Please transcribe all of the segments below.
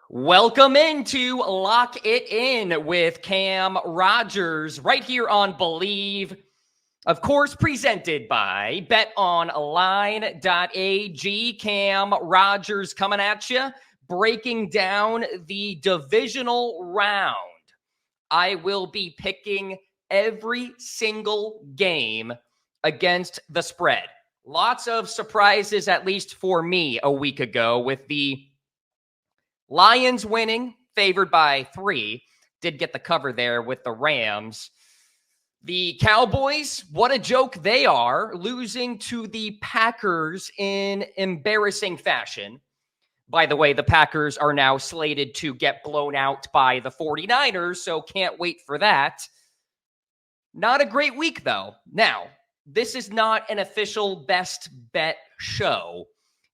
Welcome into Lock It In with Cam Rogers right here on Believe. Of course, presented by betonline.ag. Cam Rogers coming at you, breaking down the divisional round. I will be picking every single game against the spread. Lots of surprises, at least for me, a week ago with the Lions winning, favored by 3. Did get the cover there with the Rams. The Cowboys, what a joke they are, losing to the Packers in embarrassing fashion. By the way, the Packers are now slated to get blown out by the 49ers, so can't wait for that. Not a great week, though. Now, this is not an official best bet show.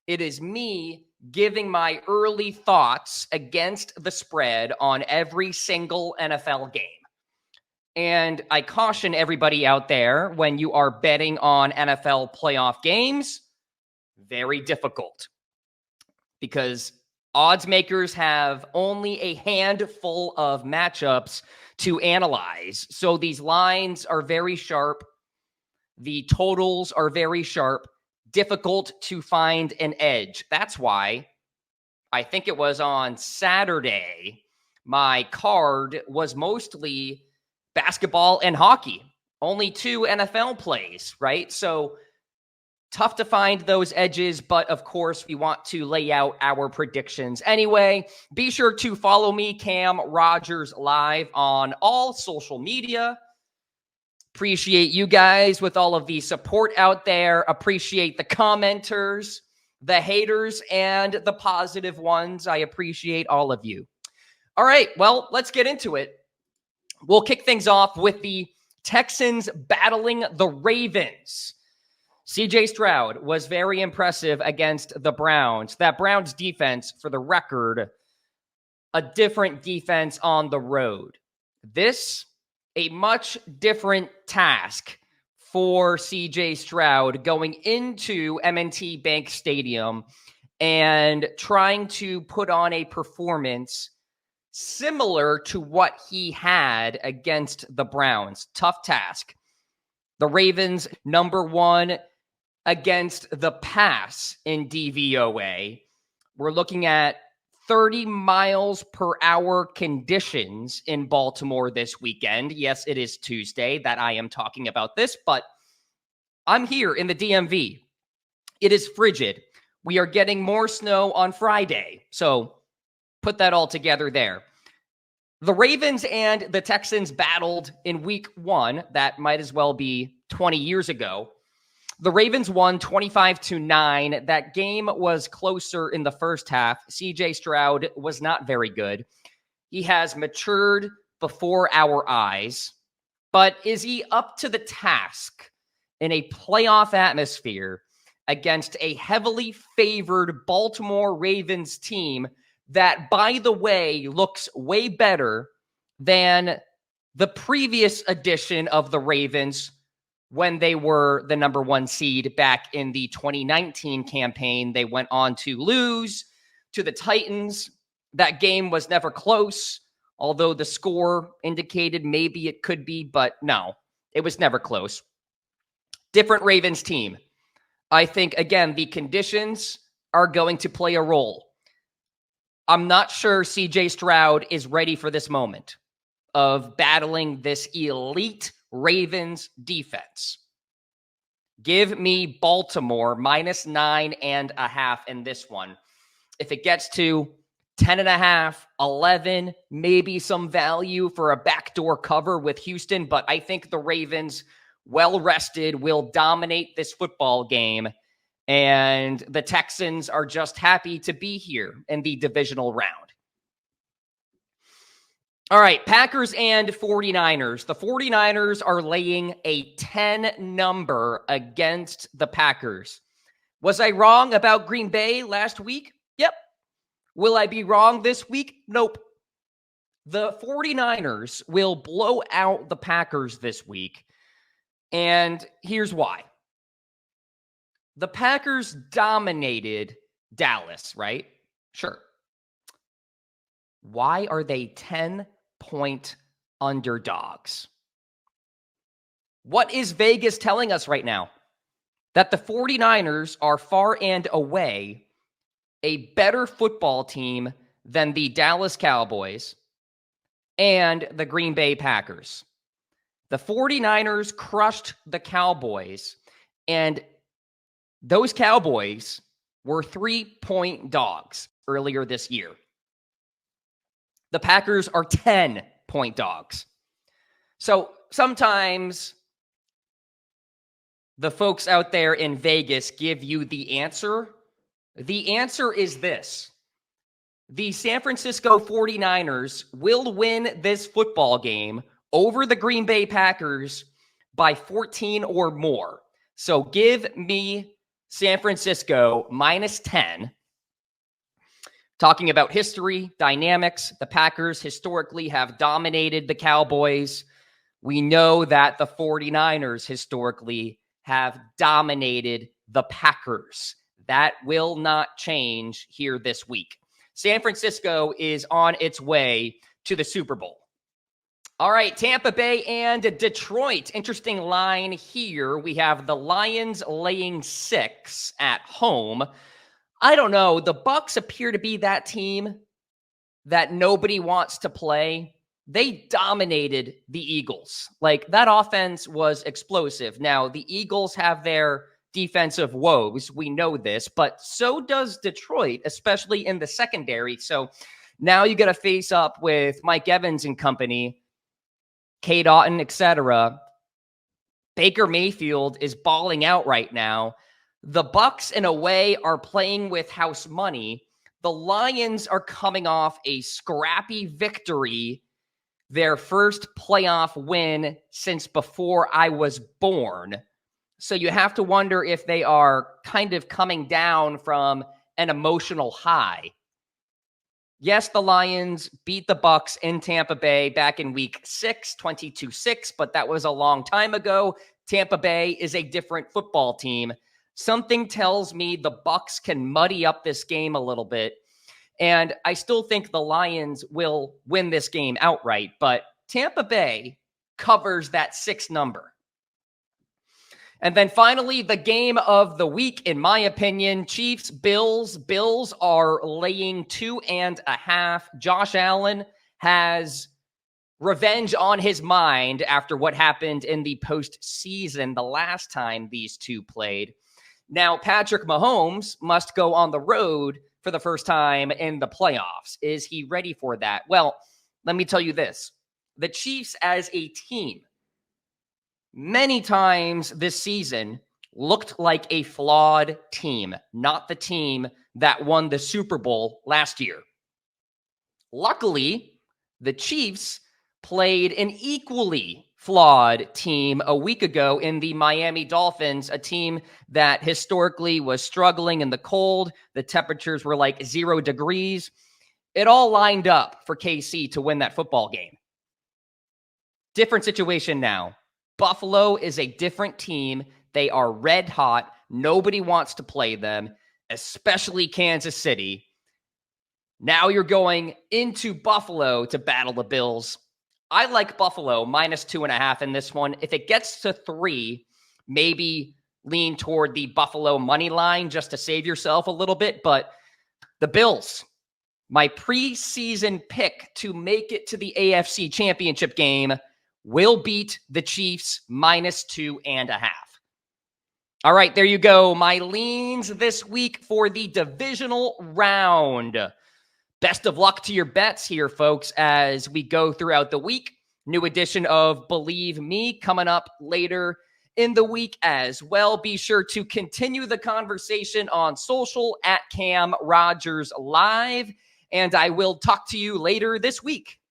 It is me giving my early thoughts against the spread on every single NFL game. And I caution everybody out there, when you are betting on NFL playoff games, very difficult. Because odds makers have only a handful of matchups to analyze. So these lines are very sharp. The totals are very sharp. Difficult to find an edge. That's why I think it was on Saturday, my card was mostly basketball and hockey. Only 2 NFL plays, right? So tough to find those edges, but of course, we want to lay out our predictions anyway. Be sure to follow me, Cam Rogers, live on all social media. Appreciate you guys with all of the support out there. Appreciate the commenters, the haters, and the positive ones. I appreciate all of you. All right, well, let's get into it. We'll kick things off with the Texans battling the Ravens. CJ Stroud was very impressive against the Browns. That Browns defense, for the record, a different defense on the road. This, a much different task for CJ Stroud going into M&T Bank Stadium and trying to put on a performance similar to what he had against the Browns. Tough task. The Ravens, number 1 against the pass in DVOA. We're looking at 30 miles per hour conditions in Baltimore this weekend. Yes, it is Tuesday that I am talking about this, but I'm here in the DMV. It is frigid. We are getting more snow on Friday. So put that all together there. The Ravens and the Texans battled in week 1. That might as well be 20 years ago. The Ravens won 25-9. That game was closer in the first half. CJ Stroud was not very good. He has matured before our eyes. But is he up to the task in a playoff atmosphere against a heavily favored Baltimore Ravens team that, by the way, looks way better than the previous edition of the Ravens when they were the number 1 seed back in the 2019 campaign? They went on to lose to the Titans. That game was never close, although the score indicated maybe it could be, but no, it was never close. Different Ravens team. I think, again, the conditions are going to play a role. I'm not sure CJ Stroud is ready for this moment of battling this elite Ravens defense. Give me Baltimore -9.5 in this one. If it gets to 10.5, 11, maybe some value for a backdoor cover with Houston, but I think the Ravens, well rested, will dominate this football game. And the Texans are just happy to be here in the divisional round. All right, Packers and 49ers. The 49ers are laying a 10 number against the Packers. Was I wrong about Green Bay last week? Yep. Will I be wrong this week? Nope. The 49ers will blow out the Packers this week. And here's why. The Packers dominated Dallas, right? Sure. Why are they 10-point underdogs? What is Vegas telling us right now? That the 49ers are far and away a better football team than the Dallas Cowboys and the Green Bay Packers. The 49ers crushed the Cowboys, and those Cowboys were 3-point dogs earlier this year. The Packers are 10-point dogs. So sometimes the folks out there in Vegas give you the answer. The answer is this. The San Francisco 49ers will win this football game over the Green Bay Packers by 14 or more. So give me San Francisco minus 10. Talking about history, dynamics, the Packers historically have dominated the Cowboys. We know that the 49ers historically have dominated the Packers. That will not change here this week. San Francisco is on its way to the Super Bowl. All right, Tampa Bay and Detroit. Interesting line here. We have the Lions laying 6 at home. I don't know. The Bucs appear to be that team that nobody wants to play. They dominated the Eagles. Like, that offense was explosive. Now, the Eagles have their defensive woes. We know this, but so does Detroit, especially in the secondary. So now you got to face up with Mike Evans and company, Cade Otton, etc. Baker Mayfield is balling out right now. The Bucs, in a way, are playing with house money. The Lions are coming off a scrappy victory, their first playoff win since before I was born. So you have to wonder if they are kind of coming down from an emotional high. Yes, the Lions beat the Bucs in Tampa Bay back in week 6, 22-6, but that was a long time ago. Tampa Bay is a different football team. Something tells me the Bucs can muddy up this game a little bit, and I still think the Lions will win this game outright, but Tampa Bay covers that 6 number. And then finally, the game of the week, in my opinion, Chiefs, Bills. Bills are laying 2.5. Josh Allen has revenge on his mind after what happened in the postseason the last time these two played. Now, Patrick Mahomes must go on the road for the first time in the playoffs. Is he ready for that? Well, let me tell you this. The Chiefs as a team, many times this season, looked like a flawed team, not the team that won the Super Bowl last year. Luckily, the Chiefs played an equally flawed team a week ago in the Miami Dolphins, a team that historically was struggling in the cold. The temperatures were like 0 degrees. It all lined up for KC to win that football game. Different situation now. Buffalo is a different team. They are red hot. Nobody wants to play them, especially Kansas City. Now you're going into Buffalo to battle the Bills. I like Buffalo minus 2.5 in this one. If it gets to 3, maybe lean toward the Buffalo money line just to save yourself a little bit. But the Bills, my preseason pick to make it to the AFC Championship game, will beat the Chiefs minus 2.5. All right, there you go. My leans this week for the divisional round. Best of luck to your bets here, folks, as we go throughout the week. New edition of Believe Me coming up later in the week as well. Be sure to continue the conversation on social at Cam Rogers Live, and I will talk to you later this week.